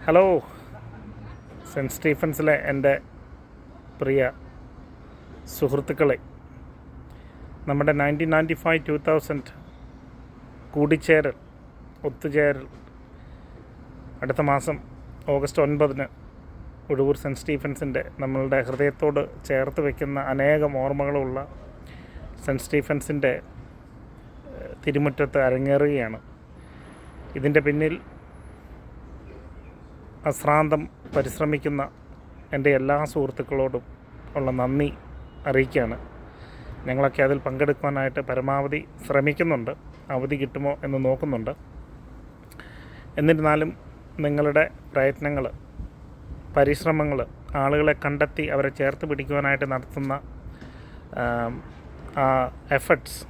Hello, cent സ്റ്റീഫൻസിലെ എൻ്റെ പ്രിയ സുഹൃത്തുക്കളെ, നമ്മുടെ 1995-2000 കൂടിച്ചേരൽ, ഒത്തുചേരൽ അടുത്ത മാസം ഓഗസ്റ്റ് 9 ഉഴവൂർ സെൻറ്റ് സ്റ്റീഫൻസിൻ്റെ നമ്മളുടെ ഹൃദയത്തോട് ചേർത്ത് വയ്ക്കുന്ന അനേകം ഓർമ്മകളുള്ള സെൻറ്റ് സ്റ്റീഫൻസിൻ്റെ തിരുമുറ്റത്ത് അരങ്ങേറുകയാണ്. ഇതിൻ്റെ പിന്നിൽ അശ്രാന്തം പരിശ്രമിക്കുന്ന എൻ്റെ എല്ലാ സുഹൃത്തുക്കളോടും ഉള്ള നന്ദി അറിയിക്കുകയാണ്. ഞങ്ങളൊക്കെ അതിൽ പങ്കെടുക്കുവാനായിട്ട് പരമാവധി ശ്രമിക്കുന്നുണ്ട്. അവധി കിട്ടുമോ എന്ന് നോക്കുന്നുണ്ട്. എന്നിരുന്നാലും നിങ്ങളുടെ പ്രയത്നങ്ങൾ, പരിശ്രമങ്ങൾ, ആളുകളെ കണ്ടെത്തി അവരെ ചേർത്ത് പിടിക്കുവാനായിട്ട് നടത്തുന്ന ആ എഫർട്ട്സ്,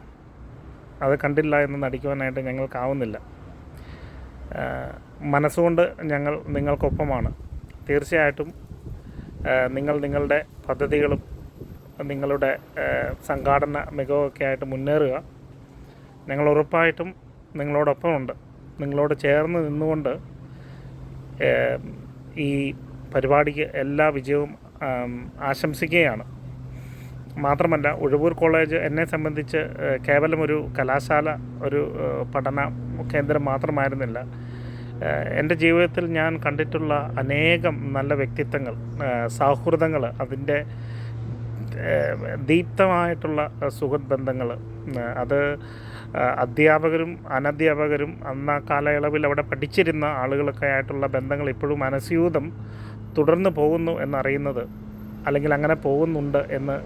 അത് കണ്ടില്ല എന്ന് നടിക്കുവാനായിട്ട് ഞങ്ങൾക്കാവുന്നില്ല. മനസ്സുകൊണ്ട് ഞങ്ങൾ നിങ്ങൾക്കൊപ്പമാണ്. തീർച്ചയായിട്ടും നിങ്ങൾ നിങ്ങളുടെ പദ്ധതികളും നിങ്ങളുടെ സംഘാടന മികവൊക്കെ ആയിട്ട് മുന്നേറുക. ഞങ്ങൾ ഉറപ്പായിട്ടും നിങ്ങളോടൊപ്പമുണ്ട്. നിങ്ങളോട് ചേർന്ന് നിന്നുകൊണ്ട് ഈ പരിപാടിക്ക് എല്ലാ വിജയവും ആശംസിക്കുകയാണ്. മാത്രമല്ല, ഉഴവൂർ കോളേജ് എന്നെ സംബന്ധിച്ച് കേവലം ഒരു കലാശാല, ഒരു പഠന കേന്ദ്രം മാത്രമായിരുന്നില്ല. എൻ്റെ ജീവിതത്തിൽ ഞാൻ കണ്ടിട്ടുള്ള അനേകം നല്ല വ്യക്തിത്വങ്ങൾ, സൗഹൃദങ്ങൾ, അതിൻ്റെ ദീപ്തമായിട്ടുള്ള സുഹൃത്ത് ബന്ധങ്ങൾ, അത് അധ്യാപകരും അനധ്യാപകരും അന്ന് ആ കാലയളവിൽ അവിടെ പഠിച്ചിരുന്ന ആളുകളൊക്കെ ആയിട്ടുള്ള ബന്ധങ്ങൾ ഇപ്പോഴും മനസ്യൂതം തുടർന്ന് പോകുന്നു എന്നറിയുന്നത്, അല്ലെങ്കിൽ അങ്ങനെ പോകുന്നുണ്ട് എന്ന്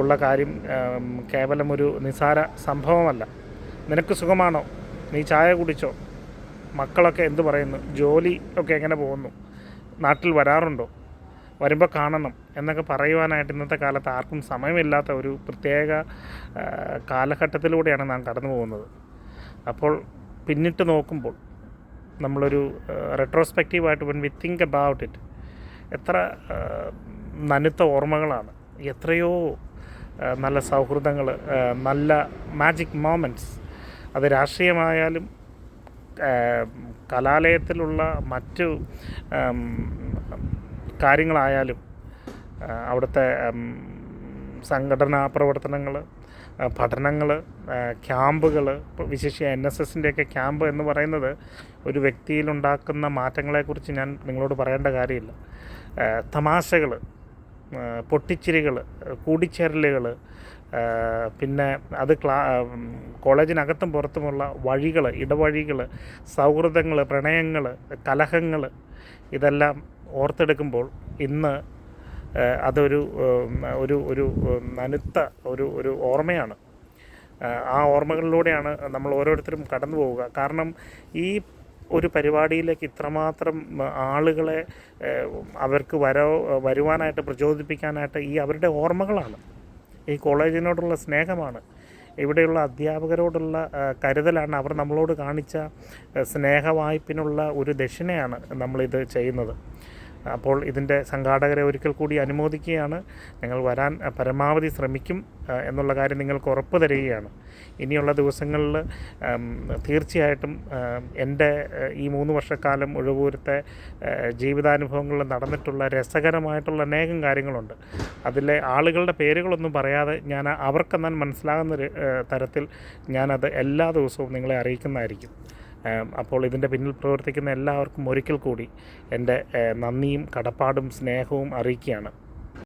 ഉള്ള കാര്യം കേവലം ഒരു നിസാര സംഭവമല്ല. നിനക്ക് സുഖമാണോ? നീ ചായ കുടിച്ചോ? മക്കളൊക്കെ എന്ത് പറയുന്നു? ജോലി ഒക്കെ എങ്ങനെ പോകുന്നു? നാട്ടിൽ വരാറുണ്ടോ? വരുമ്പോൾ കാണണം എന്നൊക്കെ പറയുവാനായിട്ട് ഇന്നത്തെ കാലത്ത് ആർക്കും സമയമില്ലാത്ത ഒരു പ്രത്യേക കാലഘട്ടത്തിലൂടെയാണ് നാം കടന്നു പോകുന്നത്. അപ്പോൾ പിന്നിട്ട് നോക്കുമ്പോൾ നമ്മളൊരു റെട്രോസ്പെക്റ്റീവായിട്ട് when we think about it, എത്ര നനുത്ത ഓർമ്മകളാണ്, എത്രയോ നല്ല സൗഹൃദങ്ങൾ, നല്ല മാജിക് മൊമെൻറ്റ്സ്. അത് രാഷ്ട്രീയമായാലും കലാലയത്തിലുള്ള മറ്റു കാര്യങ്ങളായാലും, അവിടുത്തെ സംഘടനാ പ്രവർത്തനങ്ങൾ, പഠനങ്ങൾ, ക്യാമ്പുകൾ, വിശേഷിച്ച് NSSൻ്റെയൊക്കെ ക്യാമ്പ് എന്ന് പറയുന്നത് ഒരു വ്യക്തിയിലുണ്ടാക്കുന്ന മാറ്റങ്ങളെക്കുറിച്ച് ഞാൻ നിങ്ങളോട് പറയേണ്ട കാര്യമില്ല. തമാശകൾ, പൊട്ടിച്ചിരികൾ, കൂടിച്ചേരലുകൾ, പിന്നെ അത് കോളേജിനകത്തും പുറത്തുമുള്ള വഴികൾ, ഇടവഴികൾ, സൗഹൃദങ്ങൾ, പ്രണയങ്ങൾ, കലഹങ്ങൾ, ഇതെല്ലാം ഓർത്തെടുക്കുമ്പോൾ ഇന്ന് അതൊരു ഒരു ഒരു നനുത്ത ഒരു ഓർമ്മയാണ്. ആ ഓർമ്മകളിലൂടെയാണ് നമ്മൾ ഓരോരുത്തരും കടന്നു പോവുക. കാരണം ഈ ഒരു പരിപാടിയിലേക്ക് ഇത്രമാത്രം ആളുകളെ അവർക്ക് വരുവാനായിട്ട് പ്രചോദിപ്പിക്കാനായിട്ട് ഈ അവരുടെ ഓർമ്മകളാണ്, ഈ കോളേജിനോടുള്ള സ്നേഹമാണ്, ഇവിടെയുള്ള അധ്യാപകരോടുള്ള കരുതലാണ്, അവർ നമ്മളോട് കാണിച്ച സ്നേഹവായ്പിനുള്ള ഒരു ദക്ഷിണയാണ് നമ്മളിത് ചെയ്യുന്നത്. അപ്പോൾ ഇതിൻ്റെ സംഘാടകരെ ഒരിക്കൽ കൂടി അനുമോദിക്കുകയാണ്. ഞങ്ങൾ വരാൻ പരമാവധി ശ്രമിക്കും എന്നുള്ള കാര്യം നിങ്ങൾക്ക് ഉറപ്പ് തരികയാണ്. ഇനിയുള്ള ദിവസങ്ങളിൽ തീർച്ചയായിട്ടും എൻ്റെ ഈ 3 വർഷക്കാലം ഉഴവൂരത്തെ ജീവിതാനുഭവങ്ങളിൽ നടന്നിട്ടുള്ള രസകരമായിട്ടുള്ള അനേകം കാര്യങ്ങളുണ്ട്. അതിലെ ആളുകളുടെ പേരുകളൊന്നും പറയാതെ ഞാൻ അവർക്കെന്നാൽ മനസ്സിലാകുന്ന തരത്തിൽ ഞാനത് എല്ലാ ദിവസവും നിങ്ങളെ അറിയിക്കുന്നതായിരിക്കും. അപ്പോൾ ഇതിൻ്റെ പിന്നിൽ പ്രവർത്തിക്കുന്ന എല്ലാവർക്കും ഒരിക്കൽ കൂടി എൻ്റെ നന്ദിയും കടപ്പാടും സ്നേഹവും അറിയിക്കുകയാണ്.